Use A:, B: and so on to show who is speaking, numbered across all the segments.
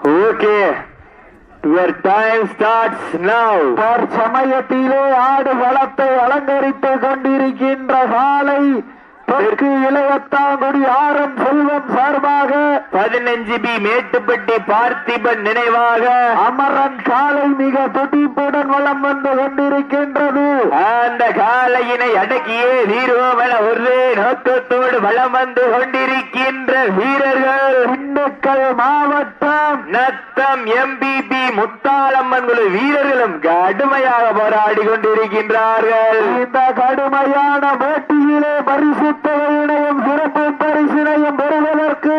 A: Okay, your time starts now.
B: சமயத்திலே ஆடு வளத்தை அலங்கரித்துக் கொண்டிருக்கின்ற காலை தெற்கு இளையத்தாங்குடி ஆரம் செல்வம் சார்பாக
A: 15 பி மேட்டுப்பட்டி பார்த்திபன் நினைவாக
B: அமரன் காலை மிக துடிப்புடன் வளம் வந்து கொண்டிருக்கின்றது.
A: அந்த காலையினை அடக்கியே வீரோவன ஒரே நோக்கத்தோடு வளம் வந்து கொண்டிருக்கின்ற வீரர்கள்
B: திண்டுக்கல் மாவட்டம்
A: நத்தம் எம்பிபி முத்தாளம்மன் குழு வீரர்களும் கடுமையாக போராடி கொண்டிருக்கின்றார்கள்.
B: இந்த கடுமையான போட்டியிலே பரிசு தொகையினையும் சிறப்பு பரிசினையும் பெறுவதற்கு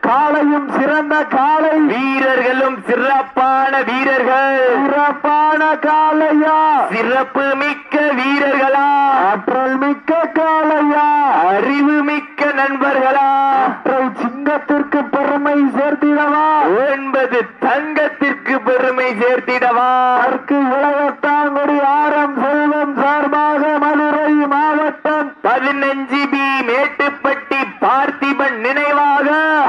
B: காலையும் சிறந்த காலை
A: வீரர்களும் சிறப்பான வீரர்கள்.
B: சிறப்பான காலையா,
A: சிறப்பு மிக்க வீரர்களா,
B: ஆற்றல் மிக்க காலையா,
A: அறிவு மிக்க நண்பர்களா,
B: ஆற்றல் சிங்கத்திற்கு பெருமை சேர்த்திடவா,
A: 9 தங்கத்திற்கு பெருமை சேர்த்திடவா.
B: அதற்கு இளையத்தாங்குடி ஆரம் செல்வம் சார்பாக மதுரை மாவட்டம்
A: 15 பி மேட்டுப்பட்டி பார்த்திபன் நினைவாக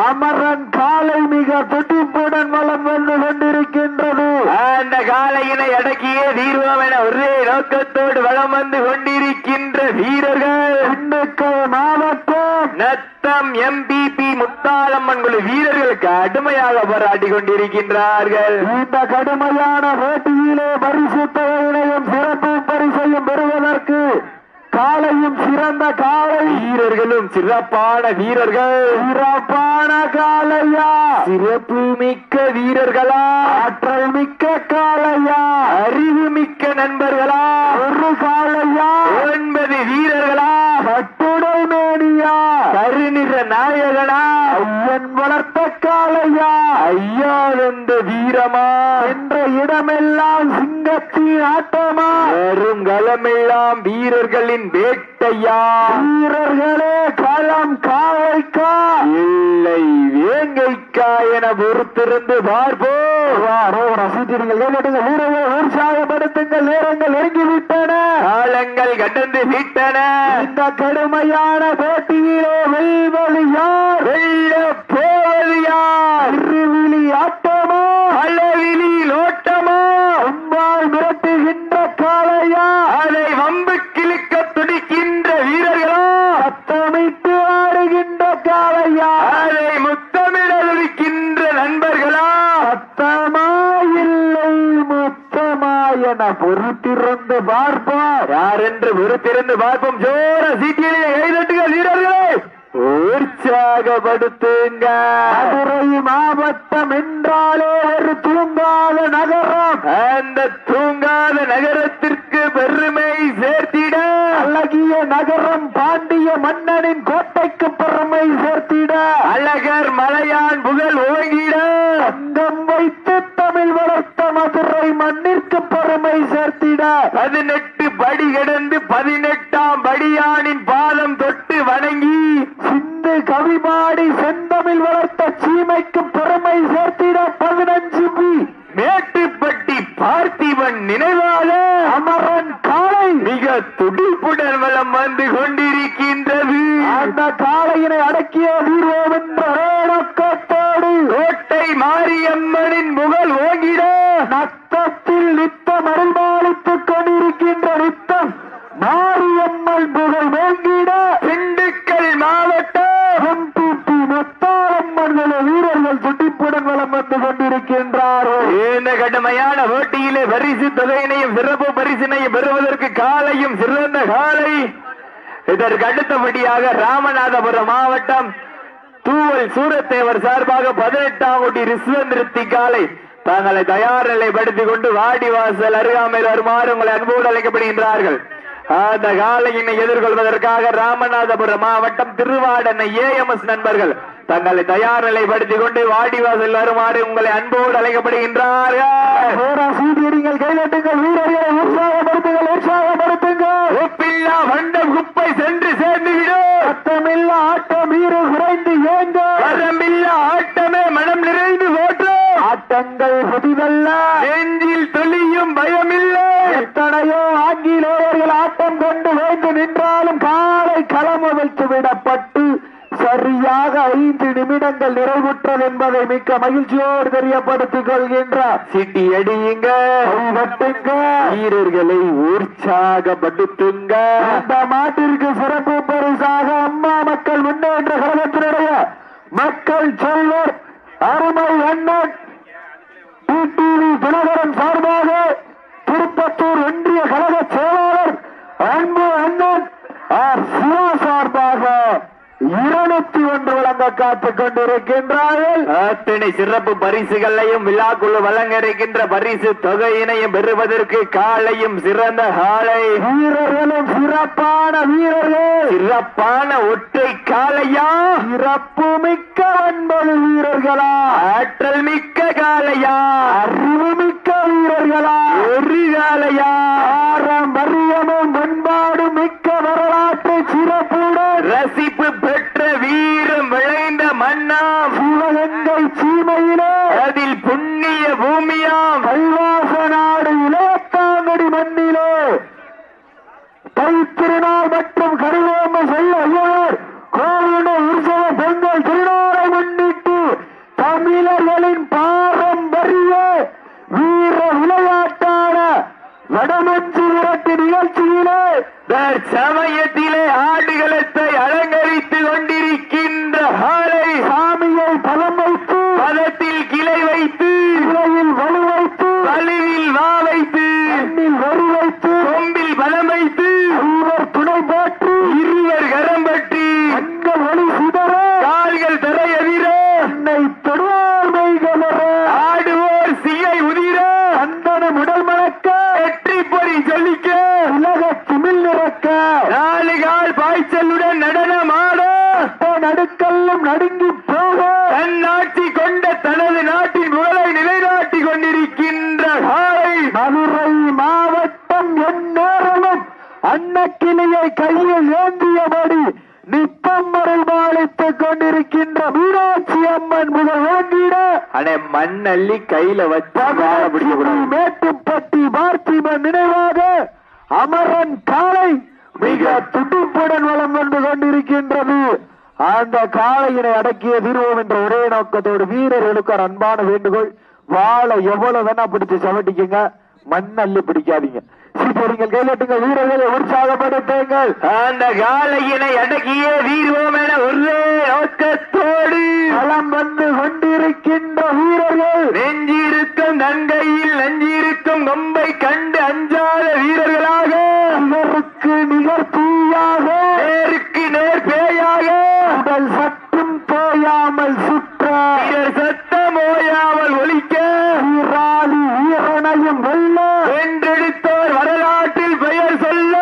B: அமரன் காலை மிக துடிப்புடன் வளம் வந்து கொண்டிருக்கின்றது.
A: அந்த காலையினை அடக்கியே தீர்வோம் என ஒரே நோக்கத்தோடு வளம் வந்து கொண்டிருக்கின்ற வீரர்கள்
B: திண்டுக்கல் மாவட்டம்
A: நத்தம் எம்பிபி முத்தாளம்மன் குழு வீரர்கள் கடுமையாக போராடி கொண்டிருக்கின்றார்கள்.
B: இந்த கடுமையான போட்டியிலே பரிசு தொகையினையும் சிறப்பு பரிசையும் பெறுவதற்கு காலையும் சிறந்த காலை
A: வீரர்களும் சிறப்பான வீரர்கள்.
B: சிறப்பான காலையா,
A: சிறப்பு மிக்க வீரர்களா,
B: ஆற்றல் மிக்க காலையா,
A: அறிவு மிக்க நண்பர்களா,
B: ஒரு காலையா,
A: 9 வீரர்களா,
B: கட்டுடல் மேனியா,
A: கருநிற நாயகனா,
B: ஐயன் வளர்த்த காலையா,
A: ஐயா வந்த வீரமா,
B: என்ற இடமெல்லாம் சிங்கத்தின் ஆட்டமா,
A: வருங்களமெல்லாம் வீரர்களின் வேட்டையா,
B: வீரர்களே களம் காவைக்கா
A: இல்லை வேங்கைக்கா என பொறுத்திருந்து பார்ப்போம்.
B: ரசித்தீர்கள், வீரர்கள் உற்சாகப்படுத்துங்கள், நேரங்கள் நெருங்கிவிட்டன,
A: காலங்கள் கடந்து விட்டன.
B: இந்த கடுமையான போட்டியிலே வெல்வது யார்,
A: வெல்ல போவது யார்,
B: இருவிழி ஆட்டமோ
A: அளவிலி லோட்டமோ,
B: உம்மால் மிரட்டுகின்ற காலையா,
A: அதை வம்பு கிழிக்க துடிக்கின்ற வீரர்களோ,
B: சத்தமிட்டு ஆடுகின்ற காலையா,
A: அதை முத்தமிட துடிக்கின்ற நண்பர்களா,
B: சத்தமா இல்லை முத்தமா என பொறுத்திருந்து பார்ப்போம்.
A: யார் என்று பொறுத்திருந்து பார்ப்போம். ஜோர சீட்டிலே கைதட்டுக வீரர்களே, உற்சாகப்படுத்துங்க.
B: மதுரை மாவட்டம் என்றாலே ஒரு தூங்காத நகரம்,
A: அந்த தூங்காத நகரத்திற்கு பெருமை சேர்த்திட,
B: அழகிய நகரம் பாண்டிய மன்னனின் கோட்டைக்கு பெருமை சேர்த்திட,
A: அழகர் மலையான் புகழ் ஓங்கிட,
B: அங்கம் வைத்து தமிழ் வளர்த்த மதுரை மண்ணிற்கு பெருமை சேர்த்திட,
A: 18 படி கடந்து 18ஆம் படியானின் பாதம் தொட்டு வணங்கி
B: சிந்து கவிபாடி செந்தமிழ் வளர்த்த சீமைக்கு பெருமை சேர்த்திட 15 பி
A: மேட்டுப்பட்டி பார்த்திபன் நினைவாக
B: அமரன் காலை
A: மிக துடிப்புடன் வலம் வந்து கொண்டிருக்கின்றது.
B: அந்த காளையினை அடக்கிய வீரோம் என்ற நோக்கத்தோடு
A: கோட்டை மாரியம்மனின் புகழ் ஓங்கிட,
B: நத்தத்தில் நித்தம் அருள்பாலித்துக் கொண்டிருக்கின்ற நித்தம் மாரியம்மன் புகழ் ஓங்கிட,
A: திண்டுக்கல் மாவட்டம்
B: எம்பிபி முத்தாளம்மன் வீரர்கள் துடிப்புடன் வலம் வந்து கொண்டிருக்கின்றார்கள்.
A: இந்த கடுமையான போட்டியிலே பரிசு தொகையினையும் சிறப்பு பரிசினையும் பெறுவதற்கு காலையும் சிறந்த காலை. இதற்கு அடுத்தபடியாக ராமநாதபுரம் மாவட்டம் தூவல் சூரத்தேவர் சார்பாக 18ஆம் கோடி ரிஸ்வந்திருத்தி காலை தங்களை தயார் நிலைப்படுத்திக் கொண்டு வாடிவாசல் அருகாமையில் வருமாறு உங்களை அன்போடு அழைக்கப்படுகின்றார்கள். அந்த காலையினை எதிர்கொள்வதற்காக ராமநாதபுரம் மாவட்டம் திருவாடனை AMS நண்பர்கள் தங்களை தயார் நிலைப்படுத்திக் கொண்டு வாடிவாசல் வருமாறு உங்களை அன்போடு
B: அழைக்கப்படுகின்றார்கள். கைதட்டுங்கள், வீரர்களை உற்சாகப்படுத்துங்கள், உற்சாகப்படுத்துங்கள்.
A: ஒப்பில்லா வண்டம் குப்பை சென்று சேர்ந்துவிடும்,
B: சத்தமில்லா ஆட்டம் வீரர் குறைந்து ஏங்க,
A: வரம்பில்லா ஆட்டமே மனம் நிறைந்து ஓட்டும்,
B: ஆட்டங்கள் புதிதல்ல,
A: நெஞ்சில் துளியும் பயமில்லை.
B: எத்தனையோ ஆங்கிலேயர்கள் ஆட்டம் கொண்டு வைத்து நின்றாலும் காலை களம் வைத்து விடப்பட்டு சரியாக 5 நிமிடங்கள் நிறைவுற்றது என்பதை மிக்க மகிழ்ச்சியோடு தெரியப்படுத்திக் கொள்கின்றார்.
A: சிட்டி அடியுங்க,
B: கைதட்டுங்க,
A: வீரர்களை உற்சாகப்படுத்துங்க.
B: இந்த மாட்டிற்கு சிறப்பு பரிசாக அம்மா மக்கள் முன்னேற்ற கழகத்தினுடைய மக்கள் செல்வர் அருமை அண்ணன் டிடிவி தினகரன் சார்பாக திருப்பத்தூர் ஒன்றிய கழக செயலாளர் அன்பு அண்ணன் ஆர் சிவா சார்பாக 201 வழங்க காத்துக் கொண்டிருக்கின்றார்கள்.
A: அத்தனை சிறப்பு பரிசுகளையும் விழாக்குழு வழங்க இருக்கின்ற பரிசு தொகையினையும் பெறுவதற்கு காலையும் சிறந்த காலை,
B: வீரர்களும் சிறப்பான வீரர்கள்,
A: சிறப்பான ஒற்றை காலையா,
B: சிறப்பு மிக்க 9 வீரர்களா,
A: ஆற்றல் மிக்க காலையா,
B: அறிவு மிக்க வீரர்களா,
A: ஒரு காலையா,
B: பாரம்பரியமும் பண்பாடு மிக்க வரலாற்று சிறப்புடன்
A: ரசிப்பு பெற்ற வீரம் விளைந்த மன்னாம்
B: சிவகங்கை சீமையிலே
A: அதில் புண்ணிய பூமியாம்
B: கைலாச நாடு இளையத்தாங்கடி மண்ணிலே தைத்திருநாள் மற்றும் கருவேம்பு செய்ய ஐயர் கோவிட உற்சவ பொங்கல் திருநாளை முன்னிட்டு தமிழர்களின் பாரம்பரிய வீர விளையாட்டான வடமஞ்சு விரட்டு நிகழ்ச்சியிலே
A: சமயத்திலே ஆடுகளத்தை அலங்கரித்துக் கொண்டிருக்கின்ற காலை
B: சாமியை பலம் வைத்து
A: பதத்தில் கிளை வைத்து
B: இலையில் வலு வைத்து
A: வலுவில் வா வைத்து
B: கண்ணில் வரி வைத்து
A: கொம்பில் பலம் வைத்து
B: ஐவர் துணை போற்று
A: இருவர் கரம் பற்றி
B: கண்கள் ஒளி சிதற
A: கால்கள் தரையவிர
B: என்னை தொடுவார்மைகளற
A: ஆடுவோர் சிகை உதிர
B: அந்தன உடல் மணக்க
A: வெற்றி பொறி சொல்லிக்க
B: உலக திமிழ் நிறக்க
A: 4 கால் பாய்ச்சலுடன் நடனமாட
B: நடுக்கல்லும் நடுங்கி போக
A: தன்னாட்சி கொண்ட தனது நாட்டின் புகழை நிலைநாட்டி கொண்டிருக்கின்ற காலை
B: மதுரை மாவட்டம் எந்நேரமும் அன்னக்கிளியை கையில் ஏந்தியபடி நிப்பம் மறைமாளித்துக் கொண்டிருக்கின்ற மீனாட்சி அம்மன் முதல் ஓங்கிட
A: அடே மண்ணள்ளி கையில வச்சா
B: மேட்டுப்பட்டி பார்த்திபன் நினைவாக அமரன் காலை மிக துடிப்புடன் வளம் வந்து கொண்டிருக்கின்றது. அந்த காளையினை அடக்கிய தீர்வோம் என்ற ஒரே நோக்கத்தோடு வீரர்களுக்கு ஒரு அன்பான வேண்டுகோள், வாழை எவ்வளவு வேணா பிடிச்சு சவட்டிக்குங்க, மண்ணள்ளி பிடிக்காதீங்க. சீப்போரிங்கள் கையெட்டுங்கள், வீரர்களை உற்சாகப்படுத்துங்கள்.
A: அந்த காளையினை அடக்கிய வீர்வோம் என ஒரே நோக்கத்தோடு
B: களம் வந்து கொண்டிருக்கின்ற வீரர்கள்
A: நெஞ்சிருக்கும் நன்கையில் நஞ்சிருக்கும் கொம்பை கண்டு அஞ்சாத வீரர்களாக,
B: இவருக்கு நிகர் தீயாக,
A: நேருக்கு நேர் பேயாக,
B: உடல் சற்றும் தோயாமல் சுற்ற,
A: வீரர் சத்தம் ஓயாமல் ஒலிக்க,
B: வீராளி வீரனையும் வெல்ல,
A: வென்றெடுத்தோர் வரலாற்றில் பெயர் சொல்ல,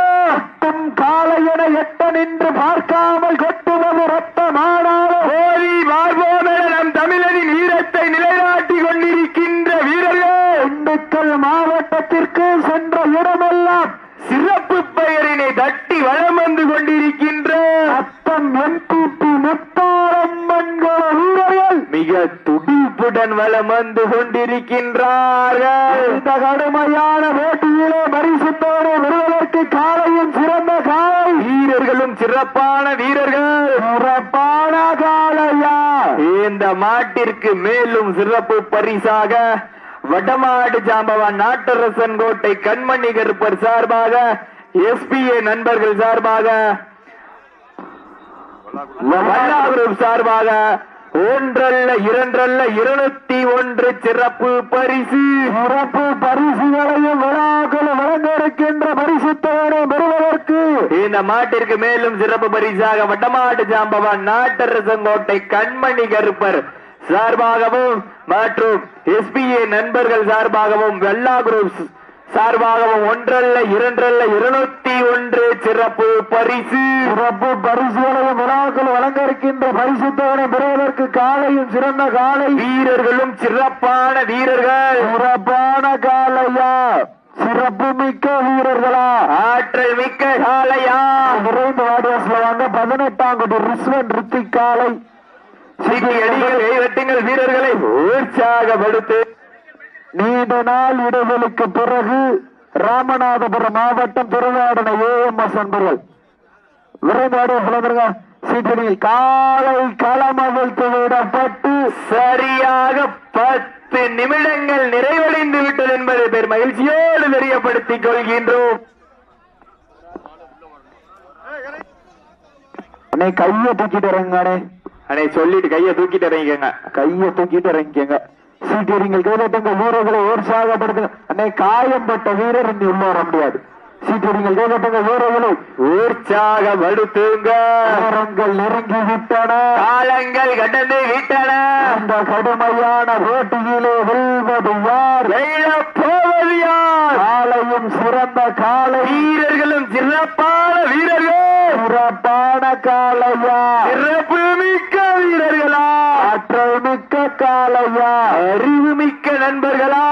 B: காளையன எட்ட நின்று பார்க்காமல் கொட்டுவது ரத்தமானாலும்
A: ஓடி பார்வோம் என நம் தமிழனின் வீரத்தை நிலைநாட்டி கொண்டிருக்கின்ற வீரர்கள்
B: திண்டுக்கல் மாவட்டத்திற்கு சென்ற இடமெல்லாம்
A: சிறப்பு பெயரினை தட்டி வளம் வந்து கொண்டிருக்கின்ற
B: அத்தம் எம்பிபி முத்தாரம்மன்கள வீரர்கள்
A: மிக துடிப்புடன் வளம் வந்து கொண்டிருக்கின்றார்கள்.
B: இந்த கடுமையான போட்டியிலே பரிசுத்தோடு வருவதற்கு காலையும் சிறந்த காலை,
A: வீரர்களும் சிறப்பான வீரர்கள்,
B: சிறப்பான காலையா.
A: இந்த மாட்டிற்கு மேலும் சிறப்பு பரிசாக வடமாடு ஜாம்பவான் நாட்டரசன் கோட்டை கண்மணி கருப்பர் சார்பாக, எஸ்பிஏ நண்பர்கள் சார்பாக, வல்லா குரூப் சார்பாக ஒன்றல்ல இரண்டல்ல 201 சிறப்பு பரிசு,
B: சிறப்பு பரிசுகளையும் விழாக்கள் வழங்க இருக்கின்ற பரிசுத்தவனை பெறுவதற்கு
A: இந்த மாட்டிற்கு மேலும் சிறப்பு பரிசாக வடமாடு ஜாம்பவான் நாட்டரசன் கோட்டை கண்மணி கருப்பர் சார்பாகவும் மற்றும் எஸ்பிஏ நண்பர்கள் சார்பாகவும் வெள்ளா குரூப் சார்பாகவும் ஒன்றல்ல இரண்டல்ல 201 சிறப்பு பரிசு,
B: சிறப்பு பரிசுகளையும் விழாக்கள் வழங்க இருக்கின்ற பரிசுத்தவனை பெறுவதற்கு காலையும் சிறந்த காலை,
A: வீரர்களும் சிறப்பான வீரர்கள்,
B: சிறப்பான காலையா, சிறப்பு மிக்க வீரர்களா,
A: ஆற்றல் மிக்க காளையா,
B: விரைந்து வாடிவாசல வாங்க 18ஆம் குடி ரிஸ்வன் ரித்திக் காலை,
A: சீட்டி அடிகள் கைவட்டுங்கள், வீரர்களை உற்சாகப்படுத்து.
B: நீண்ட நாள் இடைவெளிக்கு பிறகு ராமநாதபுரம் மாவட்டம் திருவாடனை ஏஎம்எஸ் என்பர்கள் விரைந்து வாடிவாசல வந்துருங்க. சீட்டடியில் காலை களமவிழ்த்து விடப்பட்டு
A: சரியாக 10 நிமிடங்கள் நிறைவடைந்து விட்டது என்பதை பெரும் மகிழ்ச்சியோடு தெரியப்படுத்திக் கொள்கின்றோம்.
B: அண்ணே கையை தூக்கிட்டு இறங்க
A: அண்ணே சொல்லிட்டு கையை தூக்கிட்டு இறங்கிக்கங்க.
B: கையை தூக்கிட்டு இறங்கிக்கங்க. சீட்டடிங்கள் கைதட்டுங்க. வீரர்களை உற்சாகப்படுத்துங்க. அண்ணே காயம்பட்ட வீரர் இனி உள்ள வர முடியாது. சீட்டடிங்கள் கைதட்டுங்க. வீரர்களை
A: உற்சாகப்படுத்துங்க.
B: நேரங்கள் நெருங்கி விட்டன.
A: காலங்கள் கடந்து விட்டன.
B: அந்த கடுமையான போட்டியிலே வெல்வது யார்?
A: வெல்லப்போவது யார்?
B: காலையும் சிறந்த காலை,
A: வீரர்களும் சிறப்பான வீரர்கள்.
B: சிறப்பான காலையா?
A: சிறப்பு மிக்க வீரர்களா?
B: ஆற்றல் மிக்க காலையா?
A: அறிவு மிக்க நண்பர்களா?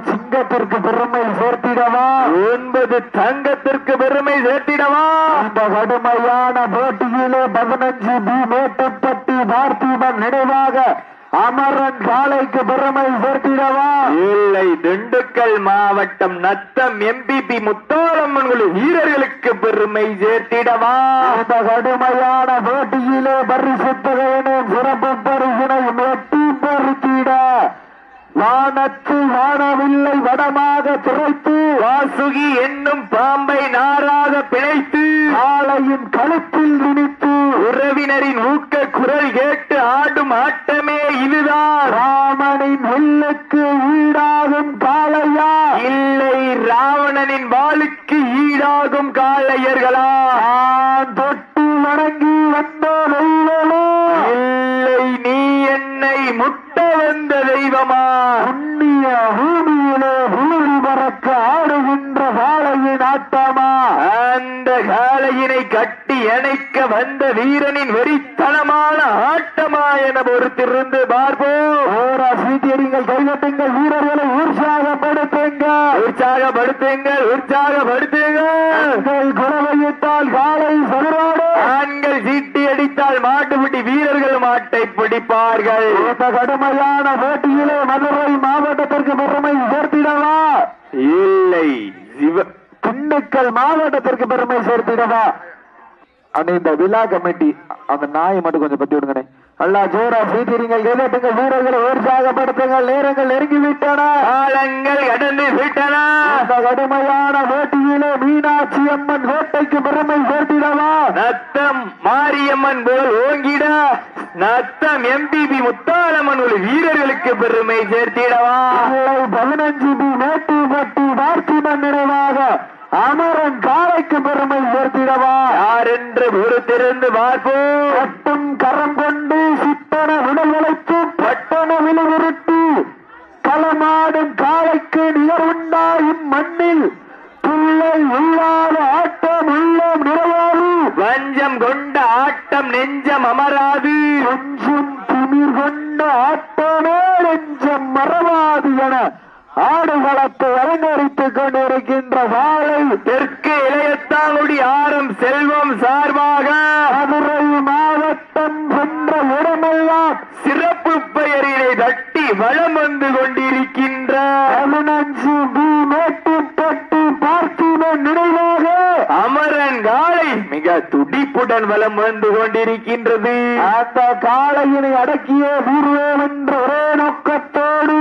B: சிங்கத்திற்கு பெருமை சேர்த்திடவா?
A: 9 தங்கத்திற்கு பெருமை சேர்த்திடவா?
B: இந்த கடுமையான போட்டியிலே 15 பி மேட்டுப்பட்டி பார்த்திபன் நினைவாக அமரன் காலைக்கு பெருமை சேர்த்திடவா?
A: இல்லை, திண்டுக்கல் மாவட்டம் நத்தம் எம்பிபி முத்தாரம்மன் குழு வீரர்களுக்கு பெருமை சேர்த்திடவா?
B: இந்த கடுமையான போட்டியிலே பரிசு தொகையினும் சிறப்பு பரிசினை மெட்டி பறித்திட வானத்து வானவில்லை வடமாக துரைத்து
A: வாசுகி என்னும் பாம்பை நாராக பிழைத்து
B: காளையின் கழுத்தில் திணித்து
A: உறவினரின் ஊக்க குரல் கேட்டு ஆடும் ஆட்டமே இதுதான்.
B: ராமனின் வில்லுக்கு ஈடாகும் காளையா?
A: இல்லை, ராவணனின் வாளுக்கு ஈடாகும் காளையர்களா?
B: தொட்டு வணங்கி வந்த தெய்வமோ?
A: இல்லை, நீ என்னை முட்ட வந்த தெய்வமா?
B: புண்ணிய பூமியிலே பூமி பறக்க ஆடுகின்ற காளையின் ஆட்டமா?
A: அந்த காளையினை கட்டி அணைக்க வந்த வீரனின் வெறித்தனமான ஆட்டமா என பொறுத்திருந்து பார்ப்போம்.
B: சீட்டியடிங்கள் கைகட்டுங்கள். வீரர்களை உற்சாகப்படுத்துங்க.
A: உற்சாகப்படுத்துங்கள், உற்சாகப்படுத்துங்கள்.
B: குறவையிட்டால் காலை சதுராடு.
A: ஆண்கள் சீட்டி அடித்தால் மாட்டுப்பிடி வீரர்கள் மாட்டை பிடிப்பார்கள்.
B: இந்த கடுமையான போட்டியிலே மதுரை மாவட்டத்திற்கு பெருமை சேர்த்திடவா?
A: இல்லை,
B: திண்டுக்கல் மாவட்டத்திற்கு பெருமை சேர்த்திடவா? இந்த விழா கமிட்டி அந்த நாயை மட்டும் கொஞ்சம் பத்தி விடுங்கண்ணே. நல்லா ஜோரா சீட்டிருங்கள். கைதட்டுங்க. வீரர்களை உற்சாகப்படுத்துங்கள். நேரங்கள் நெருங்கி விட்டன.
A: காலங்கள் கடந்து விட்டன.
B: இந்த கடுமையான போட்டியிலே மீனாட்சி அம்மன் கோட்டைக்கு பெருமை சேர்த்திடவா?
A: நத்தம் மாரியம்மன் போல் ஓங்கிட நத்தம் எம்பிபி முத்தாரம்மன் ஒரு வீரர்களுக்கு பெருமை சேர்த்திடவா?
B: 15 பி மேட்டுப்பட்டி பார்த்திபன் நினைவாக அமரன் காலைக்கு பெருமை சேர்த்திடவா?
A: யார் என்று பொறுத்திருந்து பார்ப்போம்.
B: கட்டும் கரம் கொண்டு சித்தன விடல்களுக்கு பட்டண விழுவிருட்டி களமாடும் காலைக்கு நிகர் உண்டாயும் மண்ணில் பிள்ளை இல்லாத ஆட்டம் உள்ளம் நிறைவாது.
A: வஞ்சம் கொண்ட ஆட்டம் நெஞ்சம் அமராது.
B: கொஞ்சம் திமிர் கொண்ட ஆட்டமே நெஞ்சம் மறவாது என ஆடுகளத்தை அலங்கரித்துக் கொண்டிருக்கின்ற காலை
A: தெற்கு இளையத்தாங்குடி ஆரம் செல்வம் சார்பாக
B: மதுரை மாவட்டம் சென்ற இடமெல்லாம்
A: சிறப்பு பெயரினை தட்டி வளம் வந்து கொண்டிருக்கின்ற
B: 15 பி மேட்டுப்பட்டி பார்த்திபன் நினைவாக
A: அமரன் காலை மிக துடிப்புடன் வலம் வந்து கொண்டிருக்கின்றது.
B: அந்த காளையினை அடக்கிய வீரர் என்ற ஒரே நோக்கத்தோடு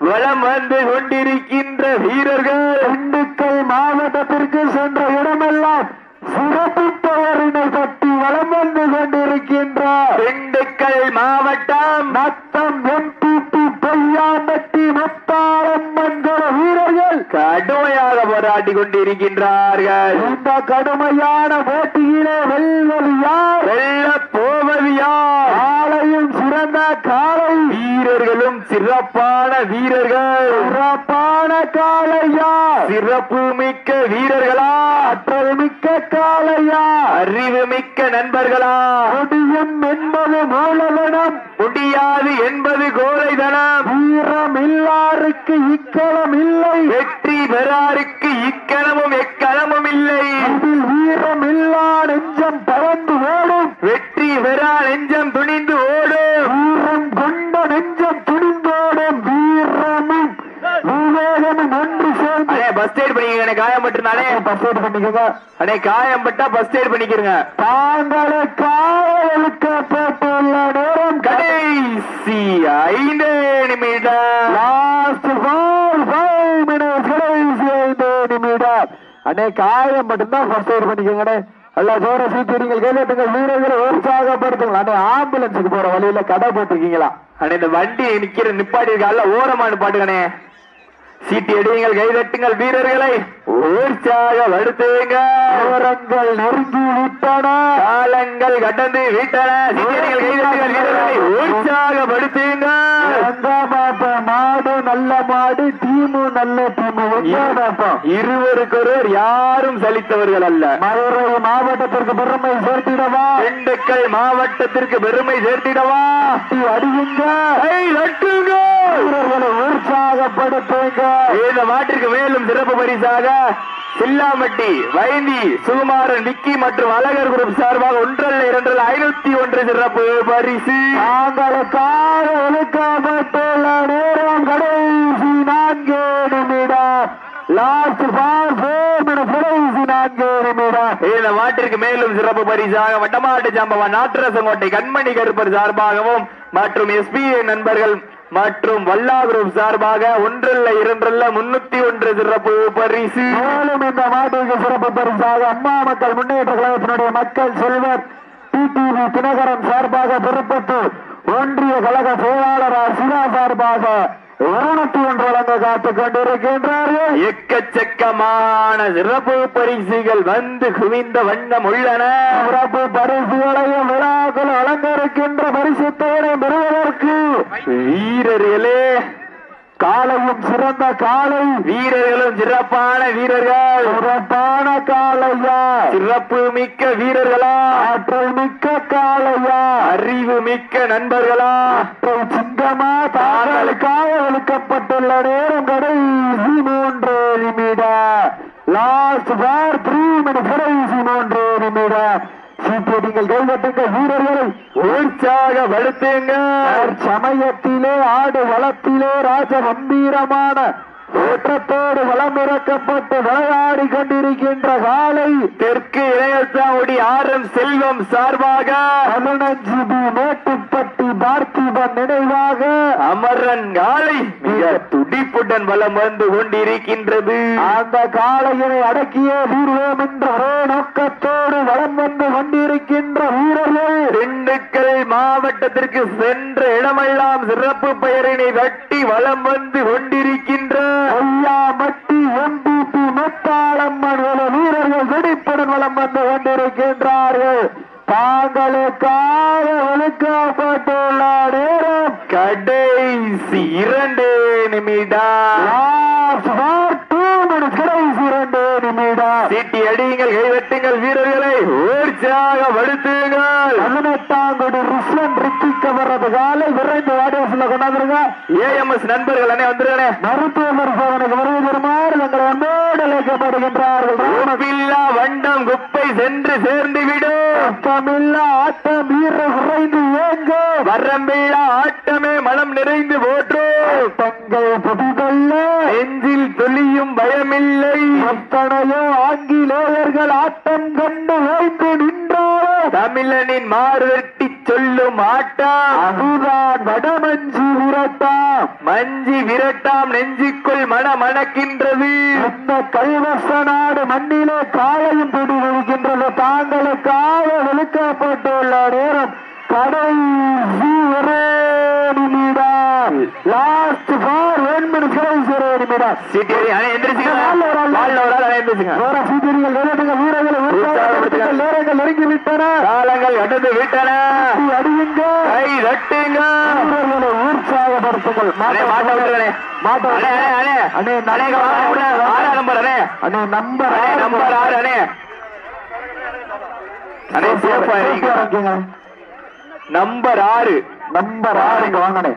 A: வலம் வந்து கொண்டிருக்கின்ற வீரர்கள்
B: திண்டுக்கல் மாவட்டத்திற்கு சென்ற இடமெல்லாம் சிறப்பு பெயரினை தட்டி வலம் வந்து கொண்டிருக்கின்ற
A: திண்டுக்கல் மாவட்டம்
B: நத்தம் எம்பிபி பொய்யாம்பட்டி முத்தாரம்மன் வீரர்கள்
A: கடுமையாக போராடி கொண்டிருக்கின்றார்கள்.
B: இந்த கடுமையான போட்டியிலே வெல்வது யார்?
A: வெல்லப் போவது யார்?
B: காலையும் சிறந்த காலை,
A: வீரர்களும் சிறப்பான வீரர்கள்.
B: சிறப்பான காலையா?
A: சிறப்பு மிக்க வீரர்களா?
B: ஆற்றல் மிக்க காலையா?
A: அறிவு மிக்க நண்பர்களா?
B: முடியும் என்பது மூலதனம்,
A: முடியாது என்பது கோழைதனம்.
B: வீரம் இல்லாருக்கு இக்களம் இல்லை,
A: வெற்றி பெறாருக்கு இக்கணமும் எக்களமும் இல்லை.
B: இதில் வீரம் இல்லா நெஞ்சம் பறந்து ஓடும்,
A: வெற்றி பெறா நெஞ்சம் துணிந்து ஓடும்.
B: வீரம் கொண்ட நெஞ்சம் துணிந்தோடும். வீரமும் விவேகமும் ஒன்று சேர்ந்து
A: பஸ் ஸ்டாண்ட் பண்ணிக்கிறேன். காயம்பட்டுனாலே
B: ஃபர்ஸ்ட் எய்ட் பண்ணிக்கோங்க.
A: அண்ணே காயம்பட்டா ஃபர்ஸ்ட் எய்ட் பண்ணிக்கிறங்க.
B: தாங்களே காயலுக்கு போட்டுள்ள நேரம்
A: கடைசி 5 நிமிடம்.
B: Last 5 minutes. கடைசி 5 நிமிடம். அண்ணே காயம் மட்டும்தான் ஃபர்ஸ்ட் எய்ட் பண்ணிக்கோங்க. எல்லா ஜோர சீக்கிரங்கள் கேட்டுங்கள். வீரர்களை உற்சாகப்படுத்துங்கள். அண்ணே ஆம்புலன்ஸுக்கு போற வழியில கடை போட்டிருக்கீங்களா?
A: அண்ணே இந்த வண்டி நிப்பாட்டி இருக்கா ஓரமான பாட்டுக்கணே. சீட்டி அடியுங்கள், கைதட்டுங்கள், வீரர்களை உற்சாகப்படுத்துங்க.
B: ஓரங்கள் நெருங்கி விட்டன,
A: காலங்கள் கடந்து விட்டன. சீட்டி அடியுங்கள், கைதட்டுங்கள், வீரர்களை உற்சாகப்படுத்துங்க.
B: மாடு நல்ல மாடு, டீமு நல்ல டீமு.
A: இருவருக்கொருவர் யாரும் சலித்தவர்கள் அல்ல.
B: மதுரை மாவட்டத்திற்கு பெருமை சேர்த்திடவா,
A: திண்டுக்கல் மாவட்டத்திற்கு பெருமை சேர்த்திடவா.
B: அடியுங்க, வீரர்களை உற்சாகப்படுத்துங்க.
A: இந்த மாட்டிற்கு மேலும் சிறப்பு பரிசாக சில்லாமட்டி வைந்தி சுகுமாரன் விக்கி மற்றும் அழகர் குரூப் சார்பாக 1 2 501 சிறப்பு பரிசு.
B: தாங்களுக்காக ஒழுக்கப்பட்டுள்ள நேரம் கடைசி 4 நிமிடம். Last 4 minutes. கடைசி 4 நிமிடம்.
A: இந்த மாட்டிற்கு மேலும் சிறப்பு பரிசாக வட்டமாட்டு ஜாம்பவான் நாட்டரசங்கோட்டை கண்மணி கருப்பர் சார்பாகவும் மற்றும் எஸ்பிஐ நண்பர்கள் மற்றும் வல்லா குரூப் சார்பாக 1 2 301 சிறப்பு பரிசு.
B: மேலும் இந்த மாட்டுக்கு சிறப்பு பரிசாக அம்மா மக்கள் முன்னேற்ற கழகத்தினுடைய மக்கள் செல்வர் டிடிவி தினகரன் சார்பாக திருப்பத்தூர் ஒன்றிய கழக செயலாளர் சிவா சார்பாக 201 வழங்க காத்துக் கொண்டிருக்கின்றார்கள்.
A: எக்கச்சக்கமான சிறப்பு பரிசுகள் வந்து குவிந்த வண்ணம் உள்ளன.
B: சிறப்பு பரிசுகளையும் விழாக்கள் வழங்க இருக்கின்ற பரிசுத்தோடு பெறுவதற்கு
A: வீரர்களே
B: காலையும் சிறந்த காலை,
A: வீரர்களும் சிறப்பான வீரர்கள்.
B: சிறப்பான காலையா,
A: சிறப்பு மிக்க வீரர்களா,
B: ஆற்றல் மிக்க காலையா,
A: அறிவு மிக்க நண்பர்களா,
B: சிங்கமா தாங்களுக்காக ஒழுக்கப்பட்டுள்ள நேரம் கடைசி 3 நிமிடம். Last 3 minutes. கடைசி 3 நிமிடம். சீட்டியடிங்கள், கைதட்டுங்கள், வீரர்களை
A: உற்சாகப்படுத்துங்க.
B: சமயத்திலே ஆடு வளத்திலே ராஜ கம்பீரமான தோற்றத்தோடு வளம் இறக்கப்பட்டு விளையாடி கொண்டிருக்கின்ற காலை
A: தெற்கு இளையசாவுடி RM செல்வம் சார்பாக
B: 15 மேட்டுப்பட்டி பார்த்திபன் நினைவாக
A: அமரன் காலை மிக துடிப்புடன் வலம் வந்து கொண்டிருக்கின்றது.
B: அந்த காளையினை அடக்கிய வீரவோம் என்ற ஒரே நோக்கத்தோடு வலம் வந்து கொண்டிருக்கின்ற வீரர்கள்
A: திண்டுக்கல் மாவட்டத்திற்கு சென்ற இடமெல்லாம் சிறப்பு பெயரினை கட்டி வலம் வந்து கொண்டிருக்கின்ற
B: ஐயாமட்டி MVP முத்தாளம்மன் வீரர்கள் வெடிப்புடன் வலம் வந்து கொண்டிருக்கின்றார்கள். தாங்களுக்காக ஒழுக்கப்பட்டுள்ள நேரம்
A: கடைசி 2 நிமிடம்.
B: கடைசி 2 நிமிடம்.
A: சீட்டி அடியுங்கள், கைவட்டுங்கள், வீரர்களை உற்சாகப்படுத்துங்கள்.
B: 18ஆம் கோடி ரிஸ்வன் ரித்திக்க வர்றது காலை விரைந்து வாடிவாசல கொண்டாந்துருங்க.
A: AMS நண்பர்கள் அண்ணே வந்துருங்க.
B: மருத்துவ பரிசோதனைக்கு வருகை பெறுமாறு எங்களை அன்போடு அழைக்கப்படுகின்றார்கள்.
A: வண்டம் குப்பை சென்று சேர்ந்துவிடும்.
B: அச்சமில்லா ஆட்டம் வீரர் குறைந்து ஏங்க,
A: வரம்பில்லா ஆட்டமே மனம் நிறைந்து போற்றோம்.
B: தங்கள் புதிதல்ல
A: நெஞ்சில் துளியும் பயமில்லை.
B: எத்தனையோ ஆங்கிலேயர்கள் ஆட்டம் கண்டு வைத்து நின்றார்.
A: தமிழனின் மாறுவெட்டி சொல்லும் ஆட்டம்
B: அதுதான் வடமஞ்சி விரட்டாம்.
A: மஞ்சி விரட்டாம் நெஞ்சுக்குள் மணக்கின்றது.
B: இந்த கைவச நாடு மண்ணிலே காலையும் பிடி விடுகின்றது. தாங்களுக்காக ஒழுக்கப்பட்டுள்ள நேரம் கடைசி 1 நிமிடம். Last 1 minute. கடைசி 1 நிமிடம்.
A: சீட்டியடி அணை எந்திரிச்சுங்க.
B: வீரர்கள் நேரங்கள் நெருங்கி விட்டன,
A: காலங்கள் கடந்து விட்டன.
B: அடியுங்க,
A: கை தட்டுங்க,
B: வீரர்களை உற்சாகப்படுத்துங்கள்.
A: மாட்ட விட்டுறே
B: மாட்டே
A: அண்ணே நம்பர் அண்ணே
B: அண்ணே நம்பர்
A: 6 அண்ணே அண்ணே சேஃபா இருக்கீங்க. நம்பர் 6
B: இங்க வாங்கண்ணே.